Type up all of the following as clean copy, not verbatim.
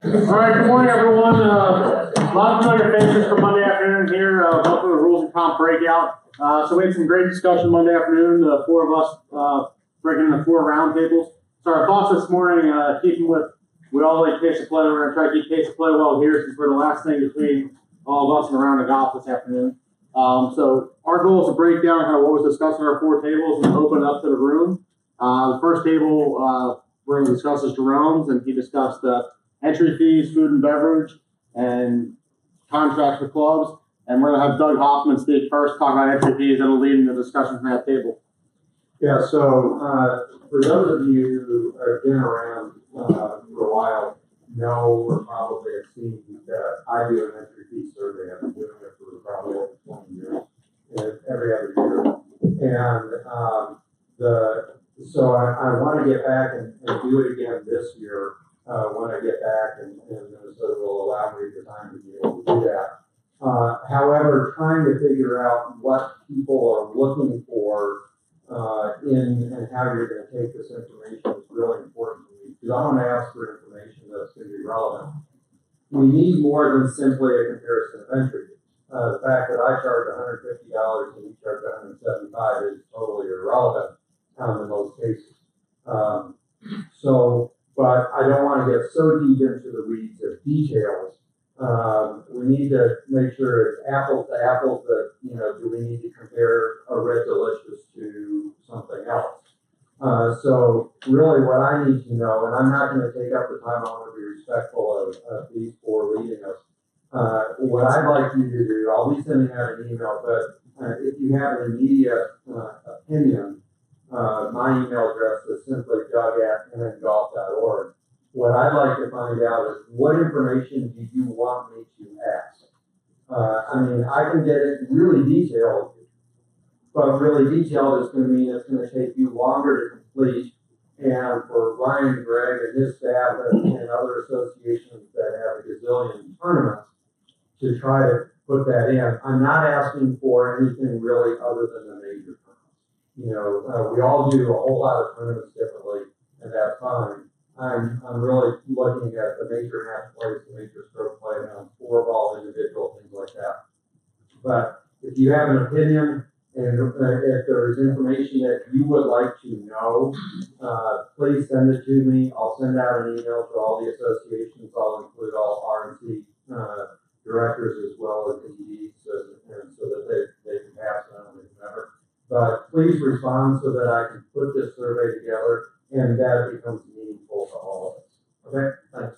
All right, good morning, everyone. A lot of familiar faces for Monday afternoon here. Welcome to the Rules and Comp Breakout. So we had some great discussion Monday afternoon. The four of us breaking into 4 roundtables. So our thoughts this morning, keeping with, we all like pace of play. We're going to try to keep pace of play well here since we're the last thing between all of us and a round of golf this afternoon. So our goal is to break down kind of what was discussed on our 4 tables and open it up to the room. The first table we're going to discuss is Jerome's, and he discussed entry fees, food and beverage, and contracts for clubs. And we're going to have Doug Hoffman speak first, talk about entry fees, and it'll lead into the discussion from that table. Yeah, so for those of you who have been around for a while, know or probably have seen that I do an entry fee survey. I've been doing it for probably over 20 years, every other year. And so I want to get back and do it again this year. When I get back, and Minnesota will allow me the time to be able to do that. However, trying to figure out what people are looking for and how you're going to take this information is really important to me, because I want to ask for information that's going to be relevant. We need more than simply a comparison of entry. The fact that I charge $150 and you charge $175 is totally irrelevant in most cases. But I don't want to get so deep into the weeds of details. We need to make sure it's apples to apples. That, do we need to compare a Red Delicious to something else? So really, what I need to know, and I'm not going to take up the time. I want to be respectful of these 4 leading us. What I'd like you to do, I'll be sending out an email. But if you have an immediate opinion. My email address is simply doug@mngolf.org. What I'd like to find out is what information do you want me to ask? I can get it really detailed, but really detailed is going to mean it's going to take you longer to complete. And for Ryan, Greg, and his staff and other associations that have a gazillion tournaments to try to put that in, I'm not asking for anything really other than the major tournaments. We all do a whole lot of tournaments differently, and that's fine. I'm really looking at the major match plays, the major stroke play, and 4-ball individual, things like that. But if you have an opinion, and if there's information that you would like to know, please send it to me. I'll send out an email to all the associations. I'll include all RNC directors as well as EDs, and so that they can pass it on to whomever. But please respond so that I can put this survey together and that it becomes meaningful to all of us. Okay, thanks.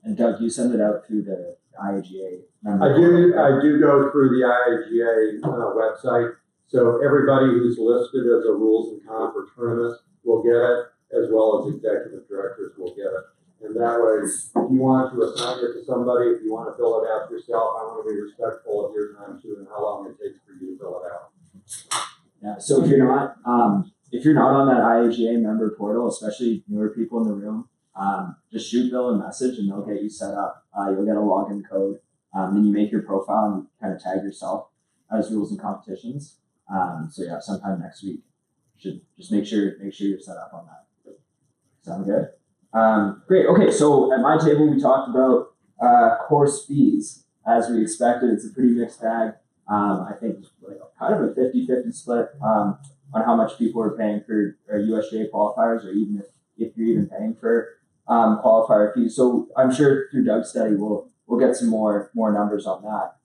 And Doug, you send it out through the IAGA member. I do go through the IAGA website. So everybody who's listed as a rules and comp or tournament will get it, as well as executive directors will get it. And that way, if you want to assign it to somebody, if you want to fill it out yourself, I want to be respectful of your time too and how long it takes for you to fill it out. Yeah. So if you're not on that IAGA member portal, especially newer people in the room, just shoot Bill a message and they'll get you set up. You'll get a login code. Then you make your profile and you kind of tag yourself as rules and competitions. So yeah, sometime next week. Should just make sure you're set up on that. Sound good? Great. Okay. So at my table we talked about course fees. As we expected, it's a pretty mixed bag. I think like kind of a 50-50 split on how much people are paying for USGA qualifiers, or even if you're even paying for qualifier fees. So I'm sure through Doug's study we'll get some more numbers on that.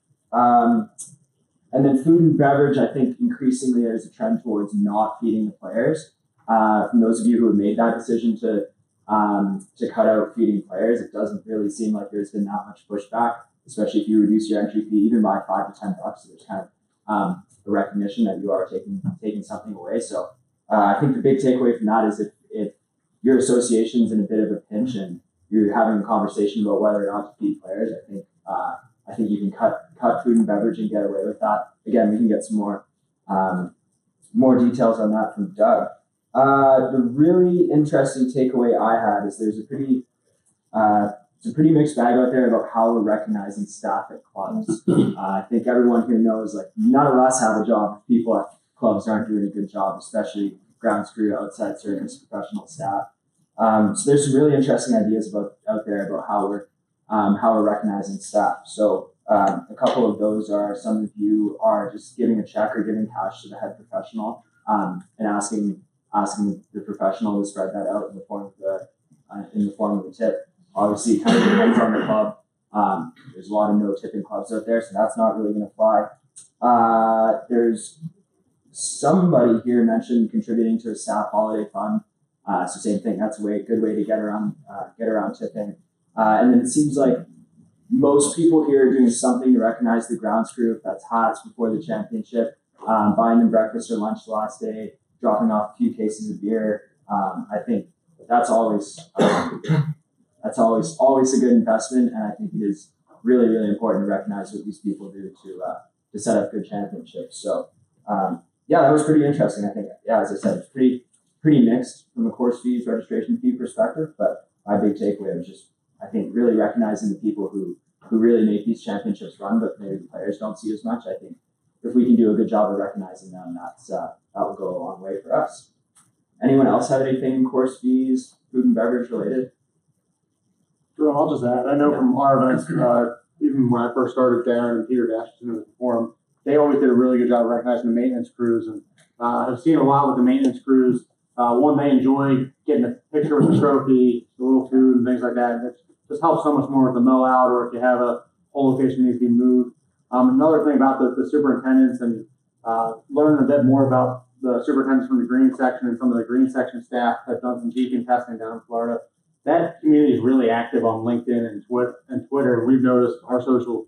And then food and beverage, I think increasingly there's a trend towards not feeding the players. From those of you who have made that decision to cut out feeding players, it doesn't really seem like there's been that much pushback. Especially if you reduce your entry fee even by $5 to $10, so there's kind of a recognition that you are taking something away. So I think the big takeaway from that is if your association's in a bit of a pinch and you're having a conversation about whether or not to feed players, I think you can cut food and beverage and get away with that. Again, we can get some more details on that from Doug. The really interesting takeaway I had is there's a pretty mixed bag out there about how we're recognizing staff at clubs. I think everyone here knows, like, none of us have a job if people at clubs aren't doing a good job, especially grounds crew, outside service, professional staff. So there's some really interesting ideas out there about how we're recognizing staff. So a couple of those are, some of you are just giving a check or giving cash to the head professional, and asking the professional to spread that out in the form of a tip. Obviously, it kind of depends on the club. There's a lot of no tipping clubs out there, so that's not really going to fly. There's somebody here mentioned contributing to a staff holiday fund. So same thing. That's a good way to get around tipping. And then it seems like most people here are doing something to recognize the grounds crew. If that's hats before the championship, buying them breakfast or lunch the last day, dropping off a few cases of beer. I think that's always a good investment, and I think it is really, really important to recognize what these people do to set up good championships. So yeah, that was pretty interesting. I think, yeah, as I said, it's pretty mixed from a course fees, registration fee perspective, but my big takeaway was just, I think, really recognizing the people who really make these championships run, but maybe the players don't see as much. I think if we can do a good job of recognizing them, that will go a long way for us. Anyone else have anything course fees, food and beverage related? Jerome, I'll just add, I know from our events, even when I first started there and Peter Dasherson was the forum, they always did a really good job of recognizing the maintenance crews, and I've seen a lot with the maintenance crews. One, they enjoy getting a picture with the trophy, the little food and things like that. It just helps so much more with the mow out, or if you have a whole location needs to be moved. Another thing about the superintendents, and learning a bit more about the superintendents from the green section and some of the green section staff that have done some beacon testing down in Florida. That community is really active on LinkedIn and Twitter. And we've noticed our social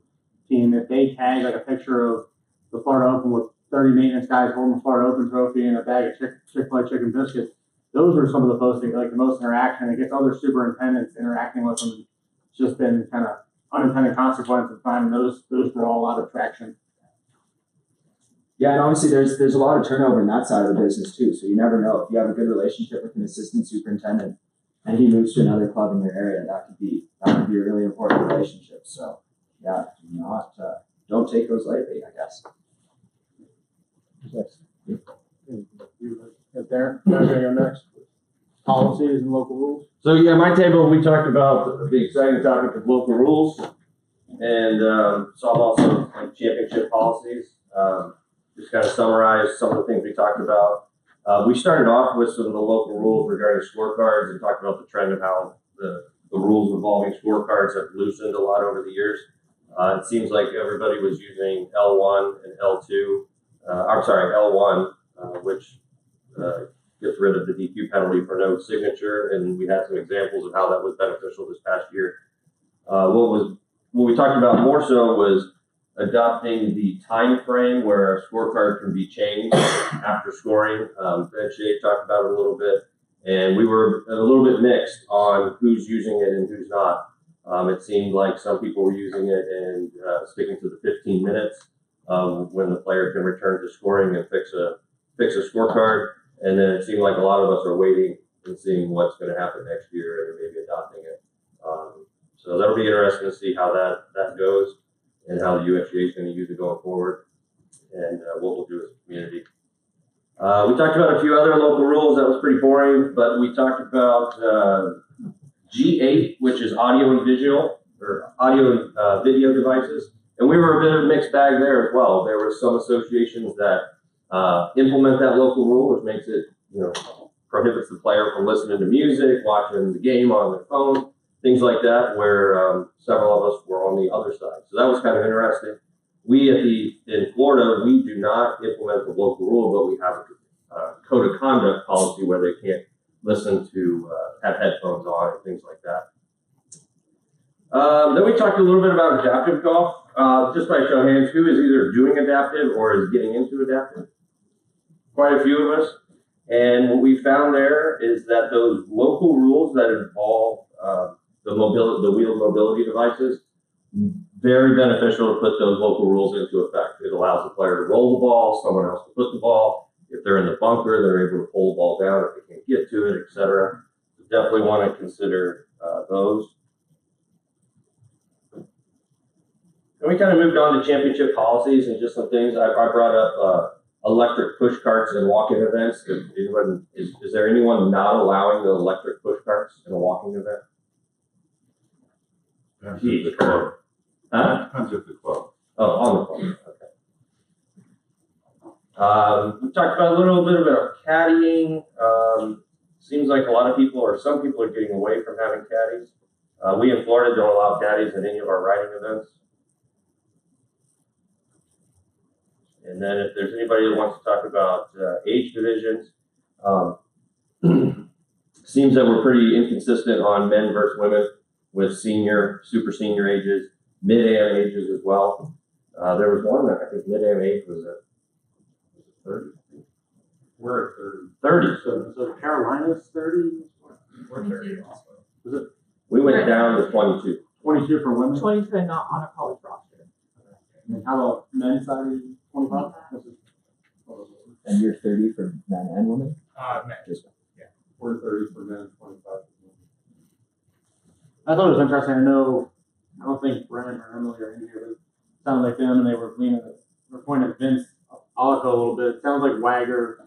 team, if they tag like a picture of the Florida Open with 30 maintenance guys holding the Florida Open trophy and a bag of Chick-fil-A chicken biscuits, those are some of the postings, like the most interaction. It gets other superintendents interacting with them. It's just been kind of unintended consequence of finding those draw a lot of traction. Yeah, and obviously there's a lot of turnover in that side of the business too. So you never know. If you have a good relationship with an assistant superintendent and he moves to another club in your area, that could be a really important relationship. So yeah, don't take those lightly, I guess. Right there. Now we're gonna go next. Policies and local rules. So yeah, my table, we talked about the exciting topic of local rules, and saw also like championship policies. Just kind of summarize some of the things we talked about. We started off with some of the local rules regarding scorecards and talked about the trend of how the rules involving scorecards have loosened a lot over the years. It seems like everybody was using L1 and L2. L1, which gets rid of the DQ penalty for no signature, and we had some examples of how that was beneficial this past year. What we talked about more so was adopting the time frame where a scorecard can be changed after scoring. Ben Shea talked about it a little bit, and we were a little bit mixed on who's using it and who's not. It seemed like some people were using it and sticking to the 15 minutes when the player can return to scoring and fix a scorecard. And then it seemed like a lot of us are waiting and seeing what's going to happen next year and maybe adopting it. So that'll be interesting to see how that goes and how the USGA is going to use it going forward, and what we'll do as a community. We talked about a few other local rules. That was pretty boring, but we talked about G8, which is audio and visual, or audio and video devices. And we were a bit of a mixed bag there as well. There were some associations that implement that local rule, which makes it, prohibits the player from listening to music, watching the game on their phone, things like that, where several of us were on the other side. So that was kind of interesting. We in Florida, we do not implement the local rule, but we have a code of conduct policy where they can't listen to, have headphones on and things like that. Then we talked a little bit about adaptive golf. Just by show of hands, who is either doing adaptive or is getting into adaptive? Quite a few of us. And what we found there is that those local rules that involve the wheeled mobility devices, very beneficial to put those local rules into effect. It allows the player to roll the ball, someone else to put the ball. If they're in the bunker, they're able to pull the ball down if they can't get to it, etc. So definitely want to consider those. And we kind of moved on to championship policies and just some things. I brought up electric push carts and walk-in events. Is there anyone not allowing the electric push carts in a walking event? Depends if the club. Huh? Depends if the club. Oh, on the phone, okay. We talked about a little bit about caddying. Seems like a lot of people, or some people, are getting away from having caddies. We in Florida don't allow caddies in any of our riding events. And then if there's anybody that wants to talk about age divisions, seems that we're pretty inconsistent on men versus women with senior, super senior ages, mid-am ages as well. There was one that I think mid-am age was at 30. We're at 30. 30. So Carolina's 30? We're 30 also. Was it We went down to 22. 22 for women? 22 and not on a college roster. And how about men's side, 25? And you're 30 for men and women? Men. Just We're 30 for men, 25 for women. I thought it was interesting. I don't think Brent or Emily are in here, but it sounded like them, and they were pointing at Vince Alico a little bit. It sounds like Wagger,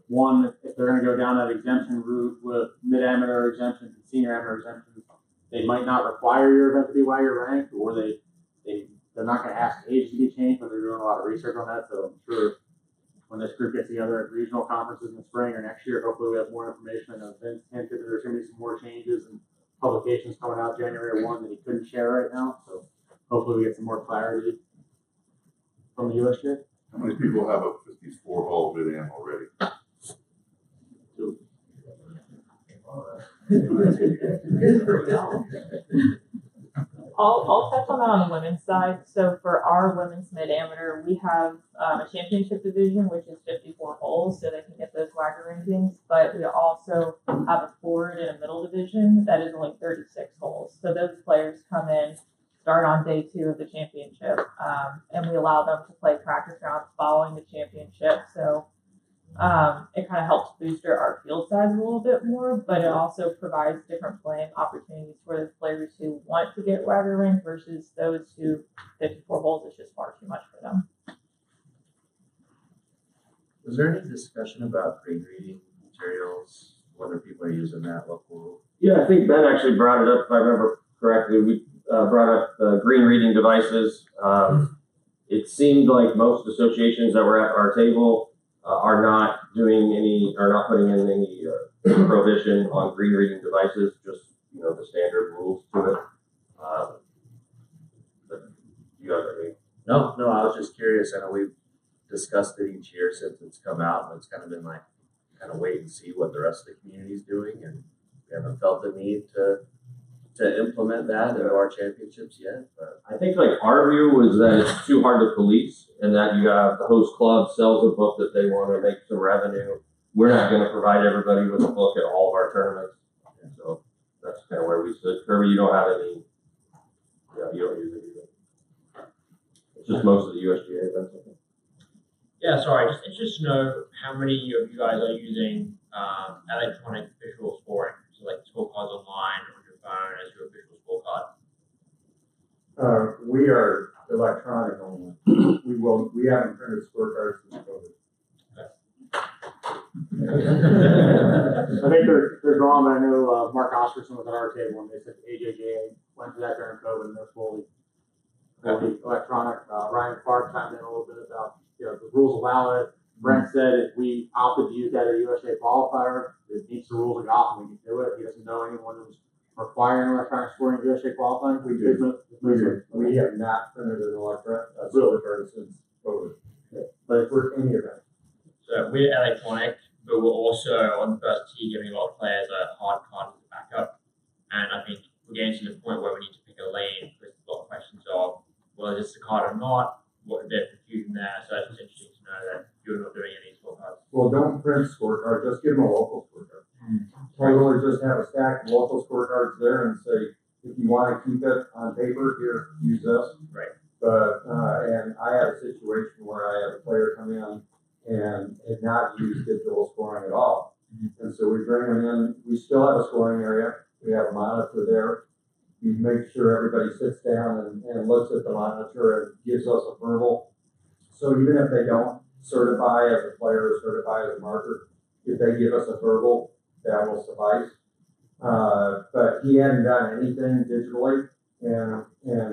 one, if they're going to go down that exemption route with mid-amateur exemptions and senior amateur exemptions, they might not require your event to be Wagger ranked, or they're not going to ask age to be changed, but they're doing a lot of research on that. So I'm sure when this group gets together at regional conferences in the spring or next year, hopefully we have more information. I know Vince hinted that there's going to be some more changes and publications coming out January 1 that he couldn't share right now. So hopefully we get some more clarity from the USJ. How many people have a 54-hole mid-am already? I'll touch on that on the women's side. So for our women's mid-amateur, we have a championship division, which is 54 holes, so they can get those WAGR rankings. But we also have a forward and a middle division that is only 36 holes. So those players come in, start on day 2 of the championship, and we allow them to play practice rounds following the championship. So it kind of helps boost our field size a little bit more, but it also provides different playing opportunities for those players who want to get WAGR ranked versus those who 54 holes is just far too much for them. Was there any discussion about green reading materials, whether people are using that local? Yeah, I think Ben actually brought it up, if I remember correctly. We brought up green reading devices. It seemed like most associations that were at our table are not putting in any prohibition on green reading devices, just, the standard rules to it. But you guys are No, I was just curious. I know we've discussed it each year since it's come out, and it's kind of been like, kind of wait and see what the rest of the community is doing, and we haven't felt the need to implement that into our championships yet. But I think our view was that it's too hard to police, and that you have the host club sells a book that they want to make some revenue. We're not going to provide everybody with a book at all of our tournaments, and so that's kind of where we stood. Kirby, you don't have any. Yeah, you don't use it either. It's just most of the USGA events. I think. Yeah, sorry, just interested to know how many of you guys are using electronic visual scoring, so like scorecards online on your phone as your visual scorecard. We are electronic only. We haven't printed scorecards since COVID. I think they're gone, but I know Mark Oscarson was at our table and they said AJGA went to that during COVID and they're fully electronic. Ryan Clark chimed in a little bit about the rules allow it. Brent said if we opted to use that at a USA qualifier, it meets the rules of golf and we can do it. He doesn't know anyone who's requiring electronic scoring at USA qualifying. We do. We have not printed an electronic scorecard since COVID. But for any event. So we're electronic, but we're also on the first tee giving a lot of players a hard card as a backup. And I think we're getting to the point where we need to pick a lane because there's a lot of questions of, well, is this the card or not? What a bit of confusion there. So it's just interesting to know that you're not doing any scorecards. Well, don't print scorecards, just give them a local scorecard. Totally just have a stack of local scorecards there and say, if you want to keep it on paper, here, use this. Right. But, and I had a situation where I had a player come in and had not used digital scoring at all. And so we bring them in, we still have a scoring area, we have a monitor there. We make sure everybody sits down and looks at the monitor and gives us a verbal. So even if they don't certify as a player or certify as a marker, if they give us a verbal, that will suffice. But he hadn't done anything digitally, and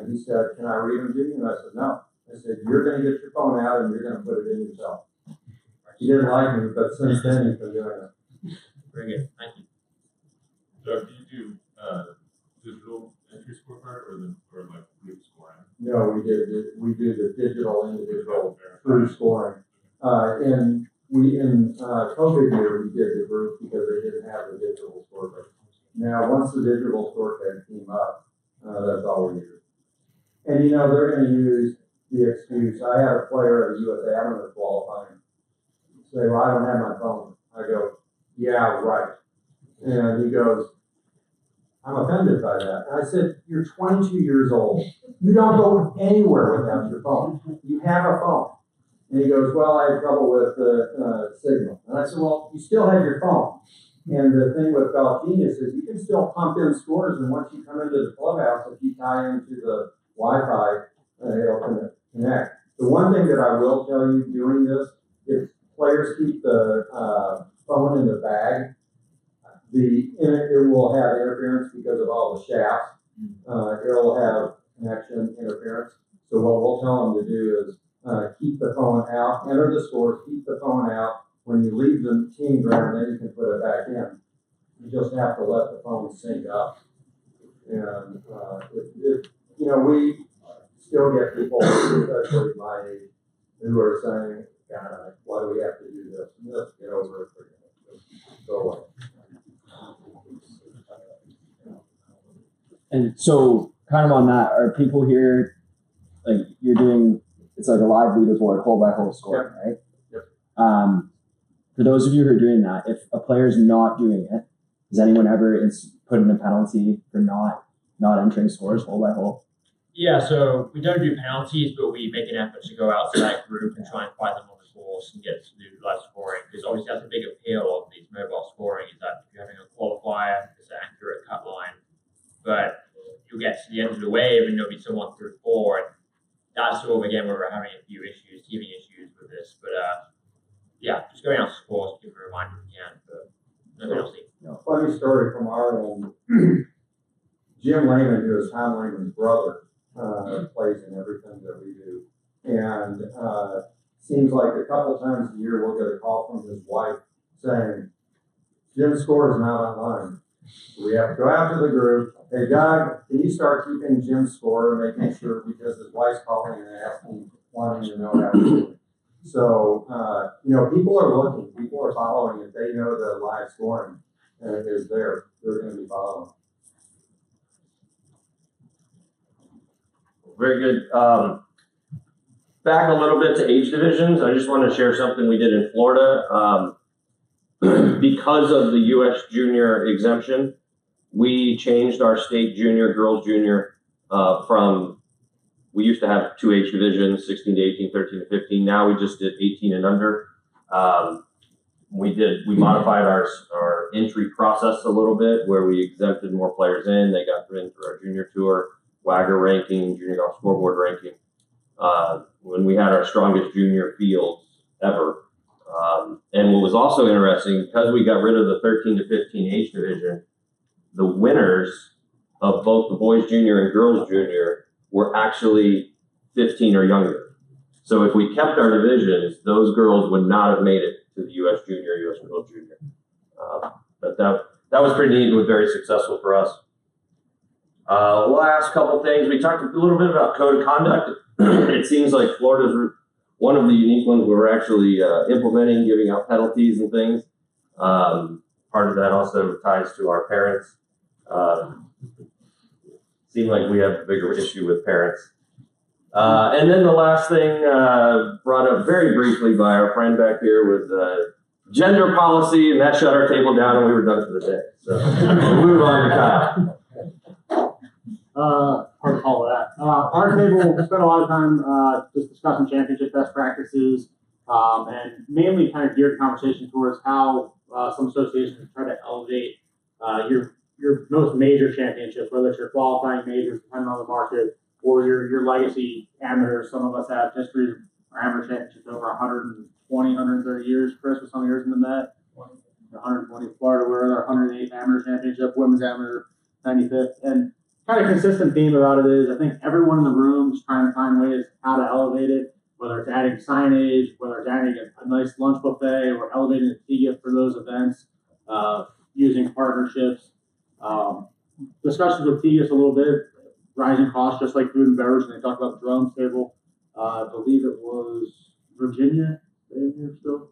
he said, "Can I read them to you?" And I said, "No." I said, "You're going to get your phone out and you're going to put it in yourself." He didn't like me, but since then he's been doing it. Very good. Thank you. Doug, do you do, digital entry scorecard or like group scoring? No, we do the digital individual through scoring. In COVID year, we did the group because they didn't have the digital scorecard. Now, once the digital scorecard came up, that's all we do. And they're going to use the excuse. I had a player at US Amateur qualifying say, "Well, I don't have my phone." I go, "Yeah, right." And he goes, "I'm offended by that." And I said, "You're 22 years old. You don't go anywhere without your phone. You have a phone." And he goes, "Well, I have trouble with the signal." And I said, "Well, you still have your phone. And the thing with Golf Genius is you can still pump in scores, and once you come into the clubhouse, if you tie into the Wi-Fi, it'll connect." The one thing that I will tell you doing this, if players keep the phone in the bag, it will have interference because of all the shafts. It'll have connection interference. So what we'll tell them to do is keep the phone out, enter the scores, keep the phone out. When you leave the team ground, then you can put it back in. You just have to let the phone sync up. And we still get people, especially my age, who are saying, "God, why do we have to do this?" And let's get over it. Just go away. And so, kind of on that, are people here, like you're doing, it's like a live leaderboard, hole by hole scoring, right? Yep. For those of you who are doing that, if a player's not doing it, has anyone ever put in a penalty for not entering scores hole by hole? Yeah, so we don't do penalties, but we make an effort to go out to that group and try and find them on the course and get to do live scoring, because obviously that's a big appeal of these mobile scoring, is that if you're having a qualifier, it's an accurate cut line, but you'll get to the end of the wave and there'll be someone through 4, and that's sort of, again, where we're having a few teething issues with this, but yeah, just going out to scores, give a reminder if you can, but no penalty. Funny story from our own. Jim Lehman, who is Tom Lehman's brother, plays in everything that we do. And seems like a couple times a year we'll get a call from his wife saying, "Jim's score is not online." So we have to go out to the group. "Hey, Doug, can you start keeping Jim's score and making sure," because his wife's calling and asking, wanting to know how to do it. So, people are looking, people are following. If they know the live scoring is there, they're going to be following. Very good. Back a little bit to age divisions. I just want to share something we did in Florida. Because of the U.S. junior exemption, we changed our state junior, girls junior, we used to have 2 age divisions, 16 to 18, 13 to 15. Now we just did 18 and under. We modified our entry process a little bit, where we exempted more players in. They got in through our junior tour, Wagger ranking, junior golf scoreboard ranking. When we had our strongest junior fields ever. And what was also interesting, because we got rid of the 13 to 15 age division, the winners of both the boys junior and girls junior were actually 15 or younger. So if we kept our divisions, those girls would not have made it to the U.S. junior, U.S. girls junior. But that was pretty neat and was very successful for us. Last couple things, we talked a little bit about code of conduct. It seems like Florida's one of the unique ones where we're actually implementing, giving out penalties and things. Part of that also ties to our parents. Seemed like we have a bigger issue with parents. And then the last thing brought up very briefly by our friend back here was gender policy, and that shut our table down and we were done for the day. So we'll move on to Kyle. Hard to call that. Our table spent a lot of time just discussing championship best practices, and mainly kind of geared the conversation towards how some associations try to elevate your most major championships, whether it's your qualifying majors, depending on the market, or your legacy amateurs. Some of us have history of our amateur championships over 120, 130 years. Chris, with some years in the net. 120. Florida were their 108th amateur championship, women's amateur 95th, and kind of consistent theme about it is I think everyone in the room is trying to find ways how to elevate it, whether it's adding signage, whether it's adding a nice lunch buffet, or elevating the tea gift for those events, using partnerships. Discussions with tea gifts a little bit, rising costs just like food and beverage, and they talked about the drums table. I believe it was Virginia. Are they here still?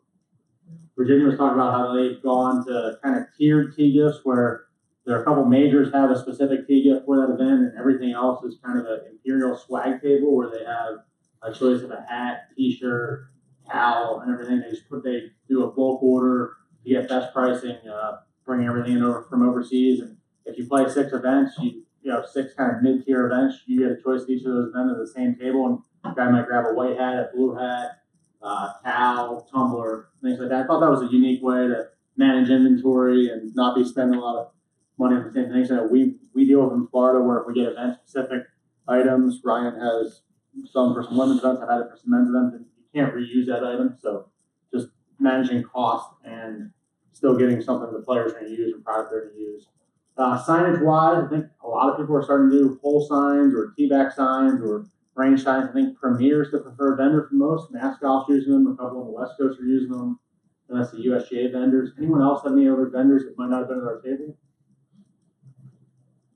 Virginia was talking about how they've gone to kind of tiered tea gifts where there are a couple majors have a specific tea gift for that event, and everything else is kind of an imperial swag table where they have a choice of a hat, t-shirt, towel, and everything. They do a bulk order to get best pricing, bringing everything in over from overseas. And if you play 6 events, you know 6 kind of mid-tier events, you get a choice of each of those events at the same table, and a guy might grab a white hat, a blue hat, towel, tumbler, things like that. I thought that was a unique way to manage inventory and not be spending a lot of money on the same things. So we deal with in Florida where if we get event specific items, Ryan has some for some women's events, I've had it for some men's events, and you can't reuse that item. So just managing cost and still getting something the players are going to use and product they're going to use. Signage wise, I think a lot of people are starting to do pole signs or T-back signs or range signs. I think Premier is the preferred vendor for most. Mascot's using them. A couple on the West Coast are using them. And that's the USGA vendors. Anyone else have any other vendors that might not have been at our table?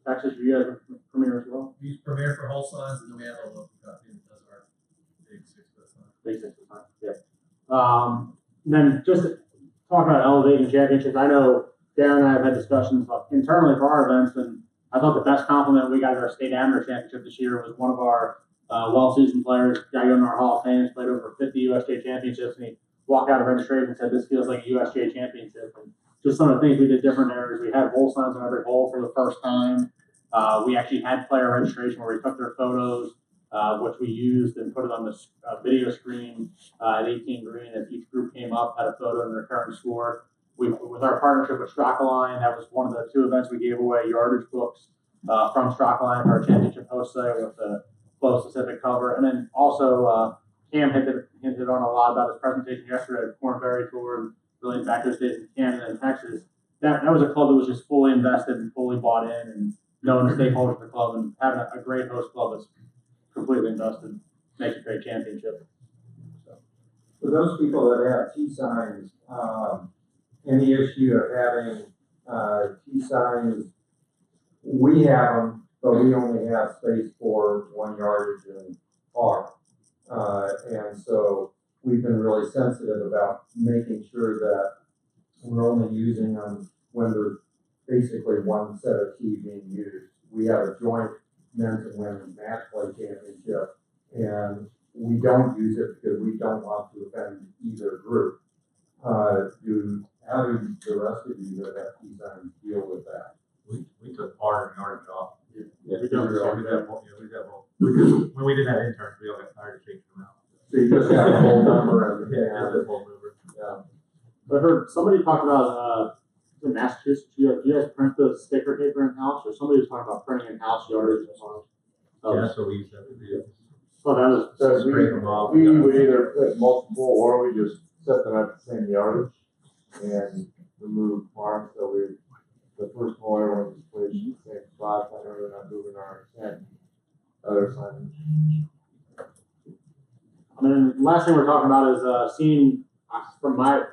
Texas, you guys are Premier as well? We use Premier for whole signs, and then we have a local company that does our big 6-foot sign. Big 6-foot sign, yeah. Then just to talk about elevating championships, I know Darren and I have had discussions internally for our events, and I thought the best compliment we got at our state amateur championship this year was one of our well-seasoned players, guy going to our Hall of Fame, has played over 50 USGA championships, and he walked out of registration and said, "This feels like a USGA championship." And just some of the things we did different areas. We had hole signs on every hole for the first time. We actually had player registration where we took their photos, which we used and put it on the video screen at 18 green as each group came up, had a photo and their current score. With our partnership with Strakaline, that was one of the 2 events we gave away yardage books from Strakaline for our championship host site with the flow specific cover. And then also Cam hinted on a lot about his presentation yesterday at Corn Ferry Tour and really back those days in Canada and Texas. That was a club that was just fully invested and fully bought in and knowing the stakeholders of the club and having a great host club that's completely invested makes a great championship. So. For those people that have T signs, any issue of having T signs, we have them, but we only have space for 1 yardage and par. And so we've been really sensitive about making sure that we're only using them when there's basically 1 set of tee being used. We have a joint men's and women's match play championship, and we don't use it because we don't want to offend either group. How do the rest of you that have T signs deal with that? We took part in yardage off. Yeah, We got both. When we did that intern, we all got tired of changing them out. So you just have a whole number and the whole mover. yeah. I heard somebody talk about in Massachusetts. Do you guys print the sticker paper in house, or somebody was talking about printing in house yardage as well? Yeah, that's what we used to do. Oh, that was So Scrape them off. we would either put multiple or we just set them at the same yardage and remove farm. So the first hole everyone just plays the same spot. I know they're not moving our other signage. And then the last thing we're talking about is seeing from my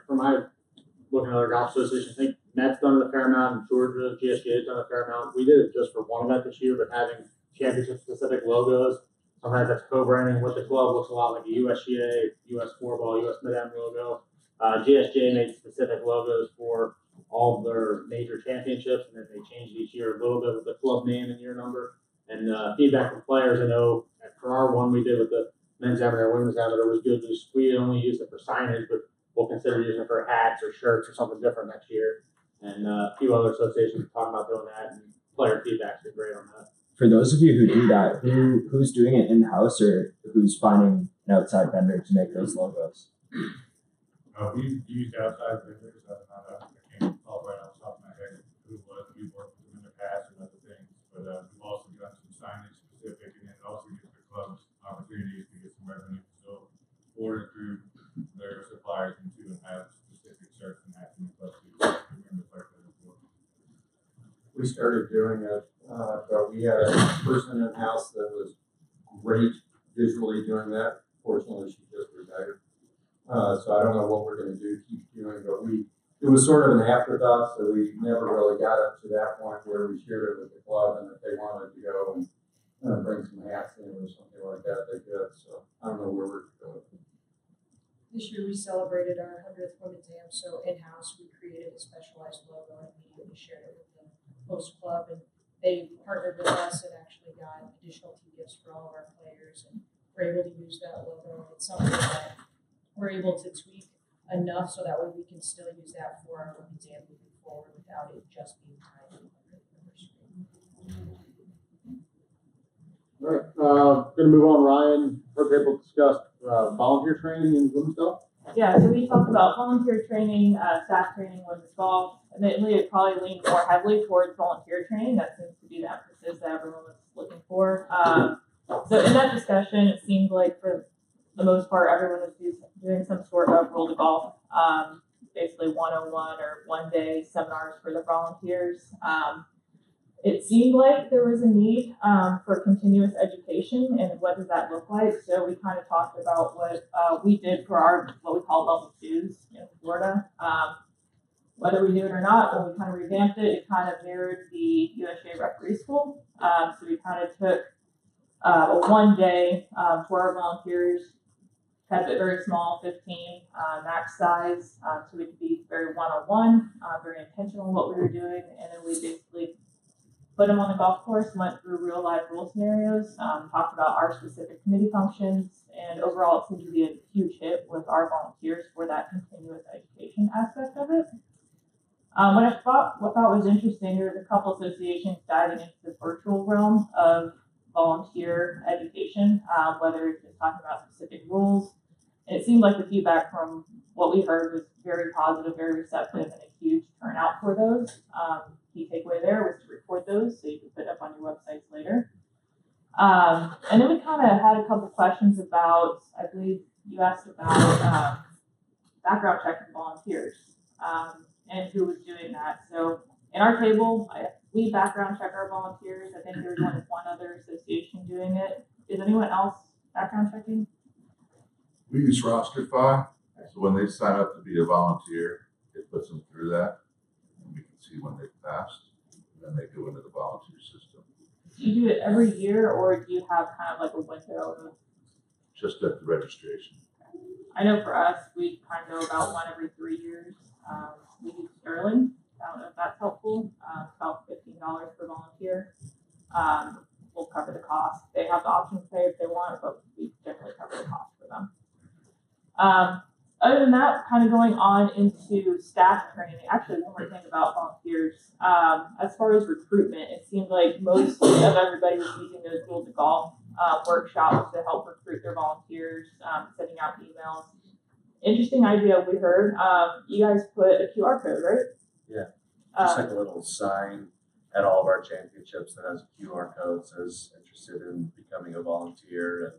looking at other golf associations. I think Met's done it a fair amount, and Georgia GSGA has done a fair amount. We did it just for one event this year, but having championship specific logos. Sometimes that's co-branding with the club. Looks a lot like a USGA, US 4-ball, US Mid-Am logo. GSGA made specific logos for all of their major championships, and then they changed each year a little bit with the club name and year number. And feedback from players, I know for our one we did with the men's amateur, women's amateur was good. We only used it for signage, but we'll consider using it for hats or shirts or something different next year. And a few other associations are talking about doing that, and player feedback's been great on that. For those of you who do that, who's doing it in-house or who's finding an outside vendor to make those logos? We used outside vendors. I can't recall right off the top of my head who it was. We've worked with them in the past and other things, but we've also done some signage specific, and it also gives the clubs opportunities to get some revenue. So order through their suppliers and have specific shirts and hats in the club too. We started doing it, but we had a person in-house that was great visually doing that. Fortunately, she just retired. So I don't know what we're gonna keep doing, but it was sort of an afterthought, so we never really got up to that point where we shared it with the club, and if they wanted to go and bring some hats in or something like that, they could. So I don't know where we're going. This year we celebrated our 100th Women's Am, so in-house we created a specialized logo and immediately shared it with the host club, and they partnered with us and actually got additional tickets for all of our players, and we're able to use that logo. It's something that we're able to tweak enough so that way we can still use that for our Women's Am moving forward without it just being tied to the 100th anniversary. All right, gonna move on. Ryan, we're able to discuss volunteer training and women's golf. Yeah, so we talked about volunteer training, staff training, women's golf. Admittedly, it probably leaned more heavily towards volunteer training. That seems to be the emphasis that everyone was looking for. So in that discussion, it seemed like for the most part, everyone was doing some sort of rule to golf, basically 101 or 1 day seminars for the volunteers. It seemed like there was a need for continuous education, and what does that look like? So we kind of talked about what we did for our what we call level 2s in Florida. Whether we knew it or not, when we kind of revamped it, it kind of mirrored the USGA referee school. So we kind of took a 1 day for our volunteers, kept it very small, 15 max size, so we could be very one-on-one, very intentional in what we were doing, and then we basically put them on the golf course, went through real life rule scenarios, talked about our specific committee functions, and overall it seemed to be a huge hit with our volunteers for that continuous education aspect of it. What I thought was interesting, there was a couple associations diving into the virtual realm of volunteer education, whether it's just talking about specific rules. And it seemed like the feedback from what we heard was very positive, very receptive, and a huge turnout for those. Key takeaway there was to record those so you can put it up on your websites later. And then we kind of had a couple questions about, I believe you asked about background checking volunteers and who was doing that. So in our table, we background check our volunteers. I think there's one other association doing it. Is anyone else background checking? We use Rosterify, so when they sign up to be a volunteer, it puts them through that, and we can see when they've passed, and then they go into the volunteer system. Do you do it every year, or do you have kind of like a window of? Just at the registration. I know for us, we kind of go about one every 3 years. We use Sterling. I don't know if that's helpful. About $15 per volunteer. We'll cover the cost. They have the option to pay if they want, but we definitely cover the cost for them. Other than that, kind of going on into staff training. Actually, one more thing about volunteers. As far as recruitment, it seemed like most of everybody was using those Rules of Golf workshops to help recruit their volunteers, sending out emails. Interesting idea we heard. You guys put a QR code, right? Yeah, just like a little sign at all of our championships that has a QR code, says interested in becoming a volunteer,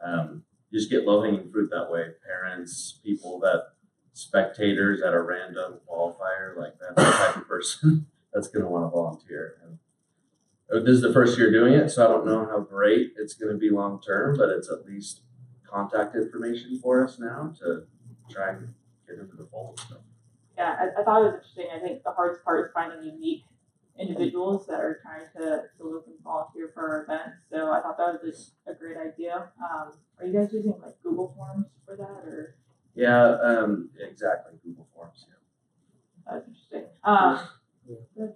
and you just get low-hanging fruit that way. Parents, people spectators at a random qualifier, like that's the type of person that's going to want to volunteer. And this is the first year doing it, so I don't know how great it's going to be long-term, but it's at least contact information for us now to try and get into the fold. So. Yeah, I thought it was interesting. I think the hardest part is finding unique individuals that are trying to look and volunteer for our events. So I thought that was a great idea. Are you guys using like Google Forms for that, or? Yeah, exactly. Google Forms. Yeah. That's interesting.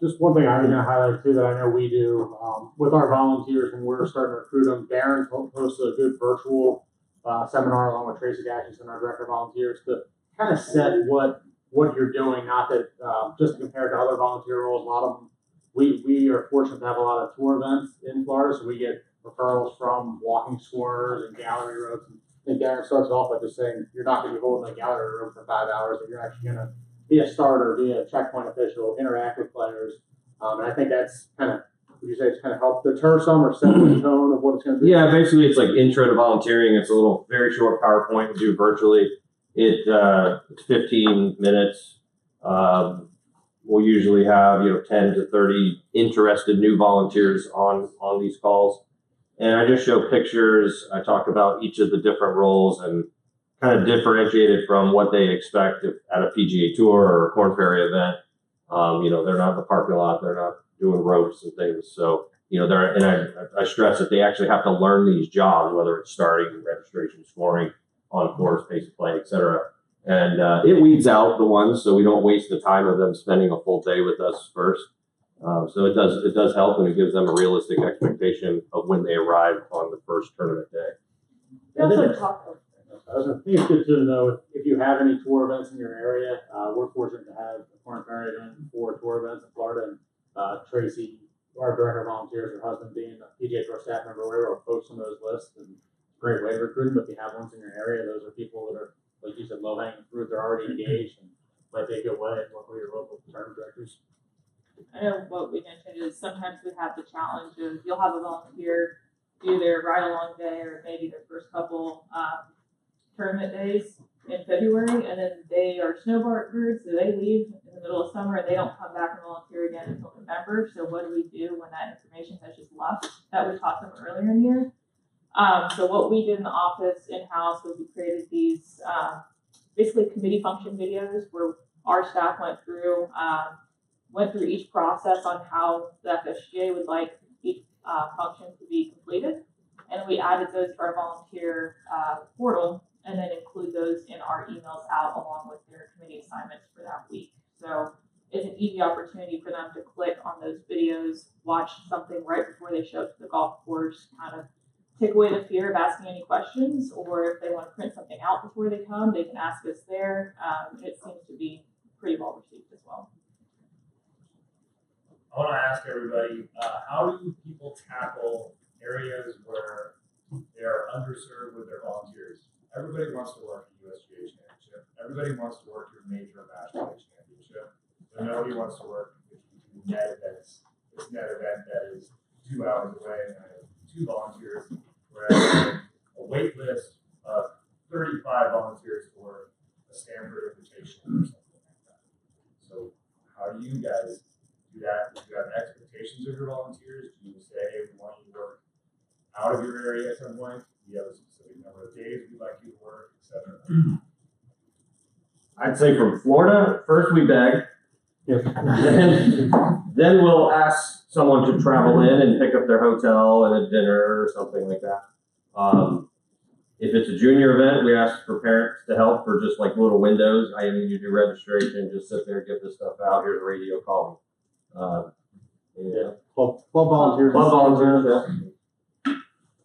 Just one thing I was going to highlight too that I know we do with our volunteers when we're starting to recruit them. Darren hosted a good virtual seminar along with Tracy Gatchison, our director of volunteers, to kind of set what you're doing. Not that just compared to other volunteer roles, a lot of them we are fortunate to have a lot of tour events in Florida, so we get referrals from walking scorers and gallery ropes. And I think Darren starts off by just saying you're not going to be holding a gallery rope for 5 hours, that you're actually going to be a starter, be a checkpoint official, interact with players. And I think that's kind of, would you say it's kind of helped deter some or set the tone of what it's going to be? Yeah, basically it's like intro to volunteering. It's a little very short PowerPoint we do virtually. It's 15 minutes. we'll usually have 10 to 30 interested new volunteers on these calls. And I just show pictures. I talk about each of the different roles and kind of differentiate it from what they expect at a PGA Tour or a Corn Ferry event. They're not in the parking lot. They're not doing ropes and things. So, I stress that they actually have to learn these jobs, whether it's starting, registration, scoring, on course, pace of play, etc. And it weeds out the ones, so we don't waste the time of them spending a full day with us first. So it does help, and it gives them a realistic expectation of when they arrive on the first tournament day. We also talk. I think it's good to know if you have any tour events in your area. We're fortunate to have a Corn Ferry event and 4 tour events in Florida. And Tracy, our director of volunteers, her husband being a PGA Tour staff member, we're able to post some of those lists and great way to recruit them. If you have ones in your area, those are people that are, like you said, low hanging fruit. They're already engaged and might be a good way to work with your local tournament directors. I know what we mentioned is sometimes we have the challenge of you'll have a volunteer do their ride along day or maybe their first couple tournament days in February, and then they are snowbirds, so they leave in the middle of summer and they don't come back and volunteer again until November. So what do we do when that information has just left that we taught them earlier in the year? So what we did in the office in-house was we created these basically committee function videos where our staff went through each process on how the FSGA would like each function to be completed. And we added those to our volunteer portal and then include those in our emails out along with their committee assignments for that week. So it's an easy opportunity for them to click on those videos, watch something right before they show up to the golf course, kind of take away the fear of asking any questions, or if they want to print something out before they come, they can ask us there. It seems to be pretty well received as well. I want to ask everybody, how do people tackle areas where they are underserved with their volunteers? Everybody wants to work at USGA Championship. Everybody wants to work at a major match play championship. But nobody wants to work at net events. This net event that is 2 hours away and I have 2 volunteers, whereas a wait list of 35 volunteers for a Stanford invitation or something like that. So how do you guys do that? Do you have expectations of your volunteers? Do you say we want you to work out of your area at some point? Do you have a specific number of days we'd like you to work, etc.? I'd say from Florida, first we beg. Then we'll ask someone to travel in and pick up their hotel and a dinner or something like that. If it's a junior event, we ask for parents to help for just like little windows. I need you to do registration, just sit there, get this stuff out. Here's a radio call. Club volunteers. Club volunteers,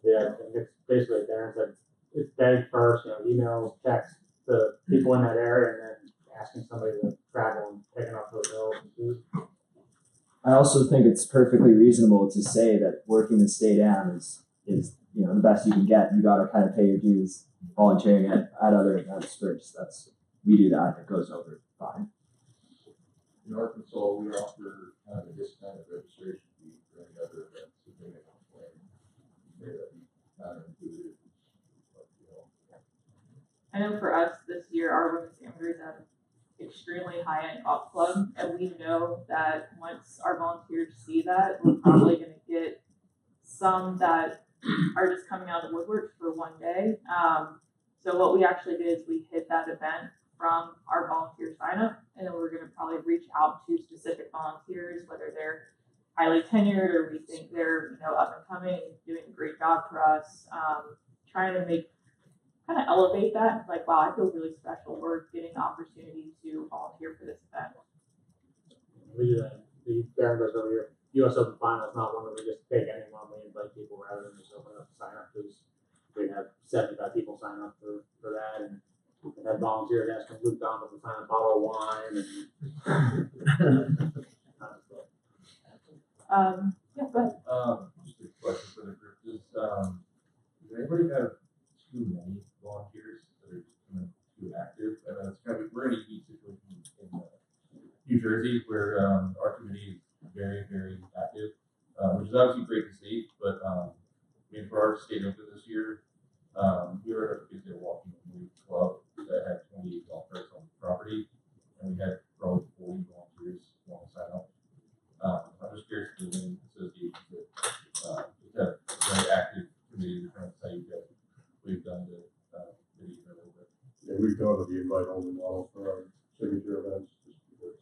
Yeah, it's basically like Darren said, it's beg first, emails, texts to people in that area, and then asking somebody to travel and picking up hotels and food. I also think it's perfectly reasonable to say that working the state am is the best you can get. You got to kind of pay your dues volunteering at other events first. We do that. It goes over fine. In Arkansas, we offer kind of a discounted registration fee for any other events if they make a complaint. Not included. I know for us this year, our women's amateurs have extremely high-end golf club, and we know that once our volunteers see that, we're probably going to get some that are just coming out of the woodwork for one day. So what we actually did is we hit that event from our volunteer sign-up, and then we're going to probably reach out to specific volunteers, whether they're highly tenured or we think they're up and coming, doing a great job for us, trying to kind of elevate that. Like, wow, I feel really special. We're getting the opportunity to volunteer for this event. We do that. Darren goes over here. U.S. Open Final is not one that we just take anyone. We invite people rather than just open up to sign up, because we have 75 people sign up for that, and we have volunteers asking Luke Donald to sign a bottle of wine and Yeah, but Just a question for the group. Does anybody have too many volunteers that are kind of too active? It's we're in a unique situation in New Jersey where our committee is very, very active, which is obviously great to see. But for our state open this year, we were at a walking club that had 28 golf carts on the property, and we had probably 40 volunteers signature events, just because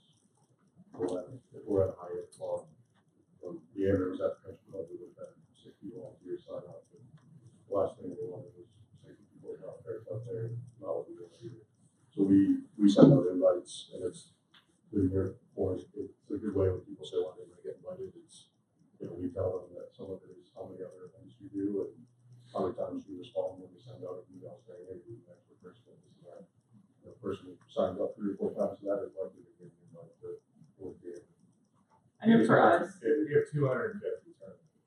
we're at a high end club. The average was at the country club, we would have had 60 volunteers sign up. And the last thing we wanted was 60 people out there, not what we did either. So we send out invites, and it's to your point, it's a good way when people say, well, they're going to get invited. It's, we tell them that some of it is how many other events you do and how many times you respond when we send out an email saying, hey, we need an extra person. This is that. The person who signs up 3 or 4 times to that is likely to get an invite to work here. I know for us, We have 250 tournaments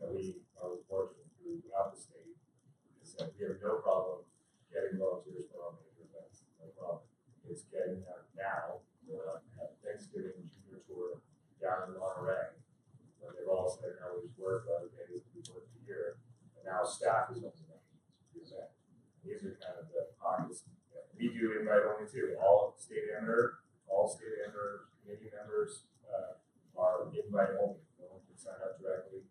that we are working throughout the state. Is that we have no problem getting volunteers for our major events. No problem. It's getting them now. At Thanksgiving Junior Tour down in Monterey, when they've all said, now we work other days, we work here, and now staff is on the event. These are kind of the pockets. We do invite only too. All state amateur committee members are invite only. No one can sign up directly,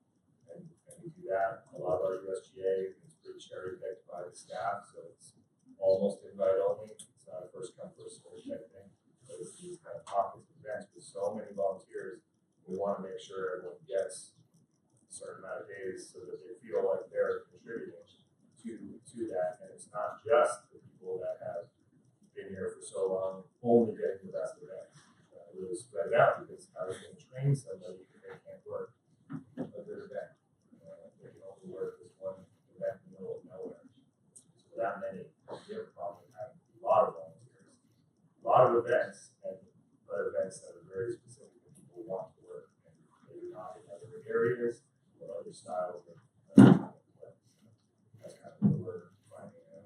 and we do that. A lot of our USGA is pretty cherry picked by the staff, so it's almost invite only. It's not a first come first served type thing. But it's these kind of pockets of events with so many volunteers. We want to make sure everyone gets a certain amount of days so that they feel like they're contributing to that. And it's not just the people that have been here for so long only getting the best events. Really spread it out, because how are you going to train somebody if they can't work a good event? They can only work this one event in the middle of nowhere. So that many, we have a problem with having a lot of volunteers, a lot of events, but events that are very specific that people want to work, and maybe not in other areas or other styles of that's kind of what we're finding out.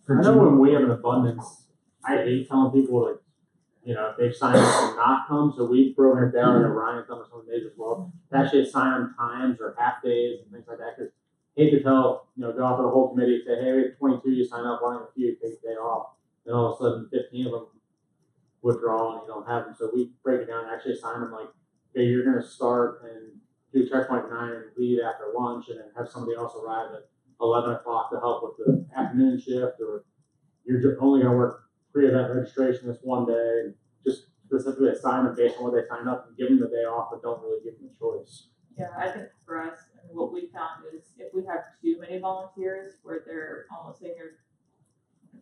I know when we have an abundance, I hate telling people, like, if they've signed up and not come, so we've broken it down, and Ryan's done some days as well, to actually assign times or half days and things like that, because hate to tell, go out to the whole committee, say, hey, we have 22, you sign up, why don't a few take a day off, and all of a sudden 15 of them withdraw and you don't have them, so we break it down and actually assign them, like, okay, you're going to start and do checkpoint 9 and leave after lunch, and then have somebody else arrive at 11 o'clock to help with the afternoon shift, or you're just only going to work pre-event registration this one day, and just specifically assign them based on what they sign up and give them the day off, but don't really give them a choice. yeah, I think for us, and what we found is if we have too many volunteers where they're almost saying they're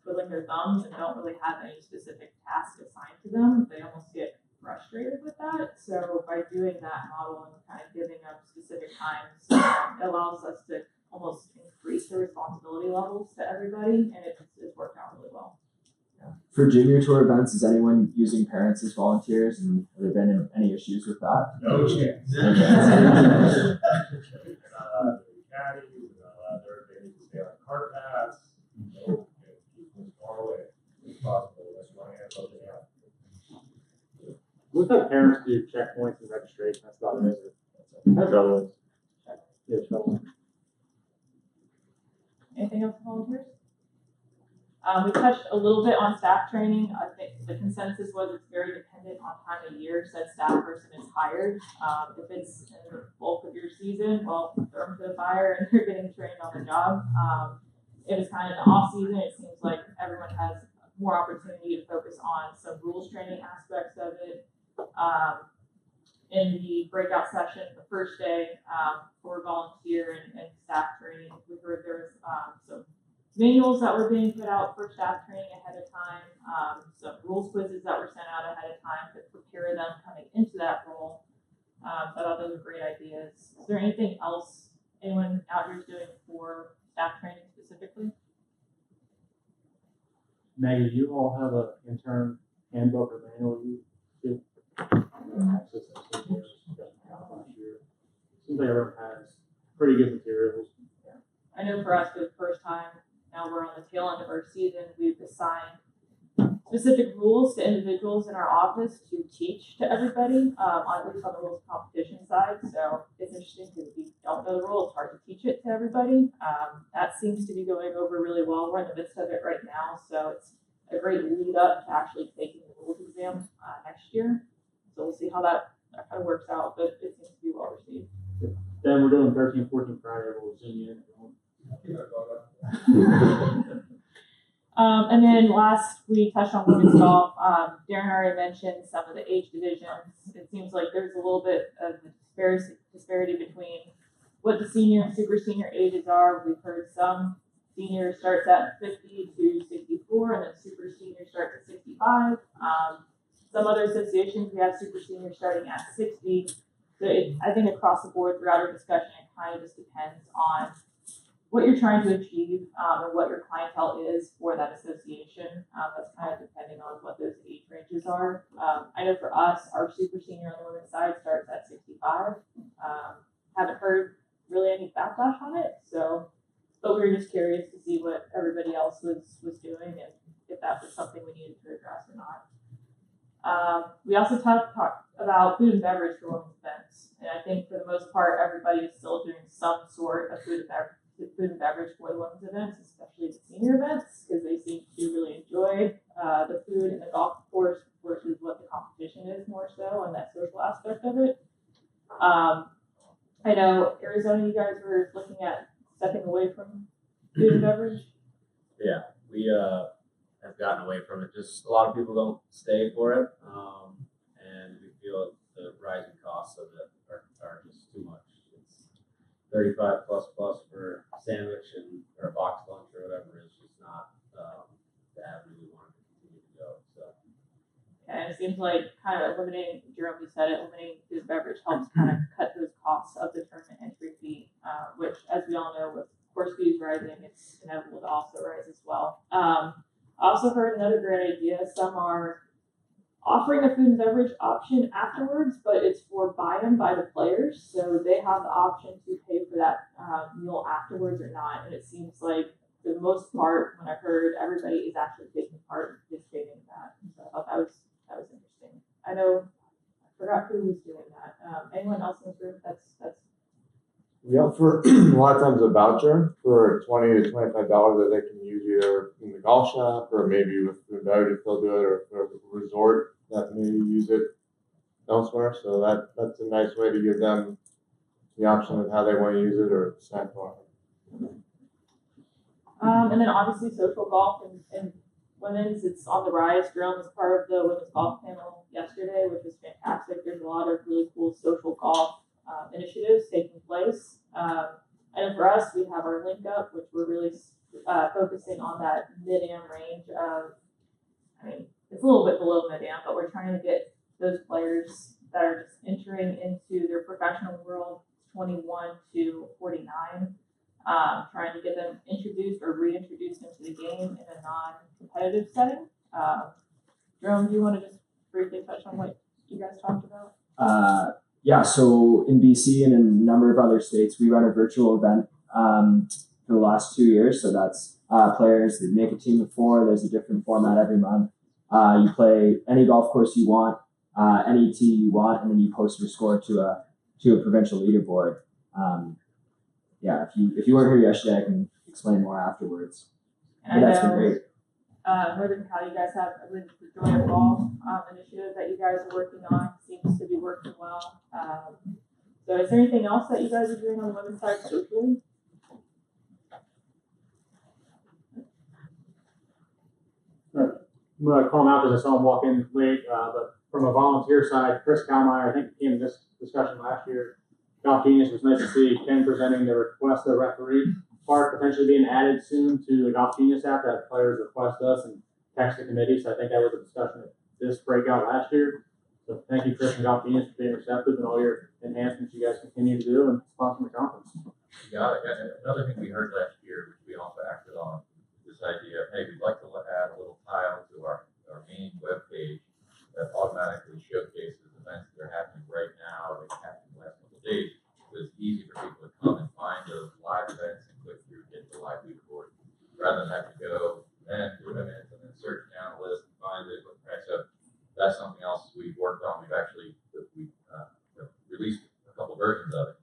twiddling their thumbs and don't really have any specific task assigned to them, they almost get frustrated with that. So by doing that model and kind of giving them specific times, it allows us to almost increase the responsibility levels to everybody, and it's worked out really well. For junior tour events, is anyone using parents as volunteers, and have there been any issues with that? No chance. No chance. They're not allowed to do caddies, they're not allowed, they need to stay on cart paths. No, keep them as far away as possible, unless you want to have something else. We've had parents do checkpoints and registration, that's about it. That's all it is. Yeah, trouble. Anything else, volunteers? We touched a little bit on staff training. I think the consensus was it's very dependent on time of year said staff person is hired. If it's in the bulk of your season, well, throw them to the fire and you're getting trained on the job. If it's kind of the off season, it seems like everyone has more opportunity to focus on some rules training aspects of it. In the breakout session, the first day for volunteer and staff training, we heard there was some manuals that were being put out for staff training ahead of time, some rules quizzes that were sent out ahead of time to prepare them coming into that role. I thought those were great ideas. Is there anything else anyone out here is doing for staff training specifically? Maggie, you all have an intern handbook or manual you do? Access to seems like everyone has pretty good materials. Yeah. I know for us, for the first time, now we're on the tail end of our season, we've assigned specific rules to individuals in our office to teach to everybody, at least on the rules competition side. So it's interesting because if you don't know the rule, it's hard to teach it to everybody. That seems to be going over really well. We're in the midst of it right now, so it's a great lead up to actually taking the rules exam next year. So we'll see how that kind of works out, but it seems to be well received. Then we're doing 13, 14 Friday, we'll zoom in. And then last we touched on women's golf. Darren already mentioned some of the age divisions. It seems like there's a little bit of disparity between what the senior and super senior ages are. We've heard some senior starts at 50 to 64, and then super senior starts at 65. Some other associations, we have super senior starting at 60. So I think across the board throughout our discussion, it kind of just depends on what you're trying to achieve and what your clientele is for that association. That's kind of depending on what those age ranges are. I know for us, our super senior on the women's side starts at 65. Haven't heard really any backlash on it, but we were just curious to see what everybody else was doing and if that was something we needed to address or not. We also talked about food and beverage for women's events, and I think for the most part, everybody is still doing some sort of food and beverage for the women's events, especially the senior events, because they seem to really enjoy the food and the golf course versus what the competition is more so, and that social aspect of it. I know Arizona, you guys were looking at stepping away from food and beverage. Yeah, we have gotten away from it. Just a lot of people don't stay for it, and we feel the rising costs of it are just too much. It's 35 plus for a sandwich or a box lunch or whatever. It's just not the avenue we want to continue to go. So. And it seems like kind of eliminating, Jerome, you said it, eliminating food and beverage helps kind of cut those costs of the tournament entry fee, which, as we all know, with course fees rising, it's inevitable to also rise as well. I also heard another great idea. Some are offering a food and beverage option afterwards, but it's for buy-in by the players, so they have the option to pay for that meal afterwards or not. And it seems like, for the most part, when I heard, everybody is actually taking part in participating in that. So I thought that was interesting. I know I forgot who was doing that. Anyone else in this group? That's We offer a lot of times a voucher for $20 to $25 that they can use either in the golf shop or maybe with food and beverage if they'll do it, or for a resort that may use it elsewhere. So that's a nice way to give them the option of how they want to use it or snack bar. And then obviously social golf and women's, it's on the rise. Jerome was part of the women's golf panel yesterday, which was fantastic. There's a lot of really cool social golf initiatives taking place. And for us, we have our link up, which we're really focusing on that mid-am range of, I mean, it's a little bit below mid-am, but we're trying to get those players that are just entering into their professional world, 21 to 49, trying to get them introduced or reintroduced into the game in a non-competitive setting. Jerome, do you want to just briefly touch on what you guys talked about? Yeah, so in BC and in a number of other states, we run a virtual event for the last 2 years. So that's players that make a team of 4. There's a different format every month. You play any golf course you want, any tee you want, and then you post your score to a provincial leaderboard. Yeah, if you weren't here yesterday, I can explain more afterwards. And that's been great. Northern Cal, you guys have the Joy of Golf initiative that you guys are working on. Seems to be working well. So is there anything else that you guys are doing on the women's side socially? I'm going to call him out because I saw him walk in late, but from a volunteer side, Chris Kalmeyer, I think he came to this discussion last year. Golf Genius was nice to see Ken presenting the request of the referee part potentially being added soon to the Golf Genius app that players request us and text the committee. So I think that was a discussion at this breakout last year. So thank you, Chris and Golf Genius, for being receptive and all your enhancements you guys continue to do and sponsoring the conference. Yeah, another thing we heard last year, which we also acted on, this idea of, hey, we'd like to add a little tile to our main webpage that automatically showcases events that are happening right now or happening in the last couple of days. So it's easy for people to come and find those live events and click through, get the live leaderboard, rather than have to go and do events and then search down the list and find it. Right? So that's something else we've worked on. We've actually released a couple versions of it.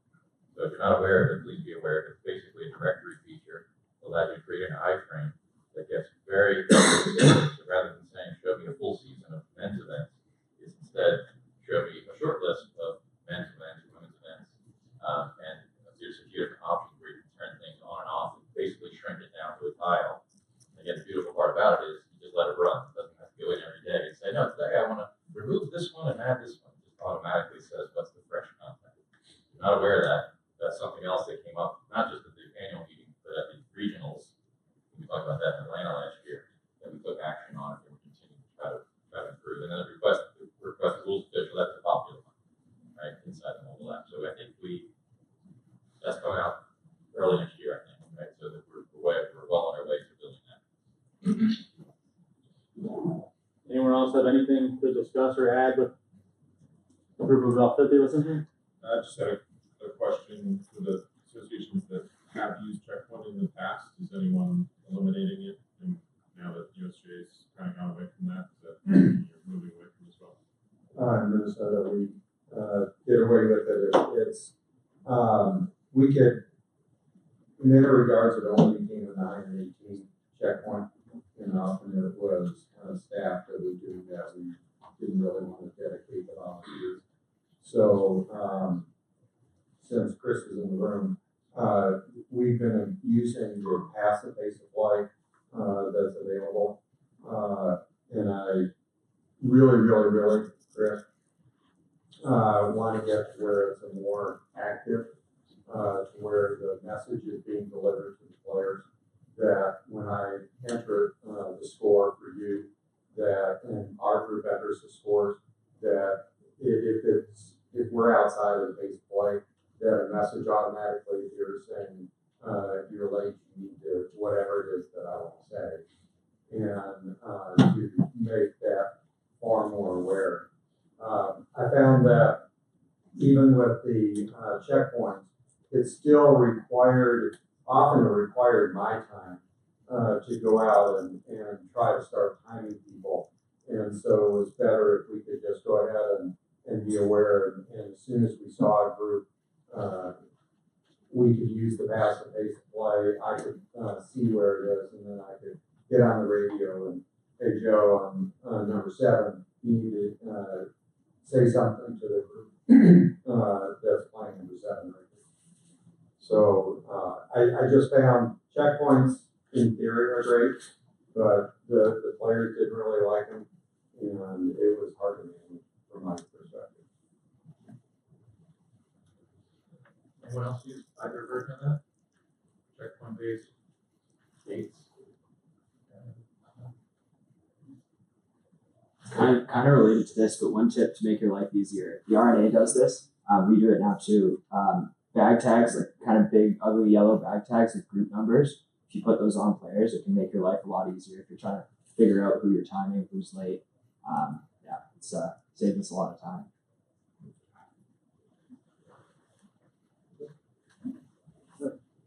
So if you're not aware of it, please be aware of it. It's basically a directory feature that allows you to create an iframe that gets very specific. So rather than saying, show me a full season of men's events, it's instead show me a short list of men's events, women's events. And there's a few different options where you can turn things on and off and basically shrink it down to a tile. And again, the beautiful part about add this one, it just automatically says, what's the fresh content? If you're not aware of that, that's something else that came up, not just at the annual meeting, but at the regionals. We talked about that in Atlanta last year, and we took action on it, and we continue to try to improve. And then the request rules official, that's the popular one, right, inside the mobile app. So I think that's coming out early next year, I think, right? So that we're well on our way to building that. Anyone else have anything to discuss or add with the group of about 50 listeners? I just had a question for the associations that have used checkpoint in the past. Is anyone eliminating it? And now that USJ is kind of gone away from that, is that you're moving away from it as well? In Minnesota, we did away with it. It's we could, in many regards, it only became a 9 and 18 checkpoint. And often it was staff that was doing that. We didn't really want to dedicate the volunteers. So since Chris is in the room, we've been using the pass the pace of play that's available. And I really, Chris, want to get to where it's a more active, to where the message is being delivered to the players, that when I enter the score for you, that and our group enters the scores, that if we're outside of the pace of play, that a message automatically appears saying you're late, you need to whatever it is that I want to say, and to make that far more aware. I found that even with the checkpoints, it's still often required my time to go out and try to start timing people. And so it's better if we could just go ahead and be aware. And as soon as we saw a group, we could use the pass and pace of play. I could see where it is, and then I could get on the radio and, hey, Joe, on number 7, you need to say something to the group that's playing number 7 right now. So I just found checkpoints in theory are great, but the players didn't really like them, and it was hard to manage from my perspective. Anyone else use either version of that? Checkpoint based dates? Kind of related to this, but one tip to make your life easier. The RNA does this. We do it now too. Bag tags, like kind of big, ugly yellow bag tags with group numbers. If you put those on players, it can make your life a lot easier if you're trying to figure out who you're timing, who's late. It's saving us a lot of time.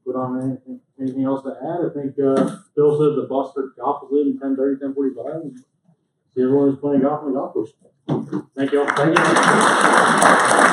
Put on anything else to add? I think Bill said the bus for golf is leaving 10:30, 10:45. And see everyone who's playing golf on the golf course. Thank you all. Thank you.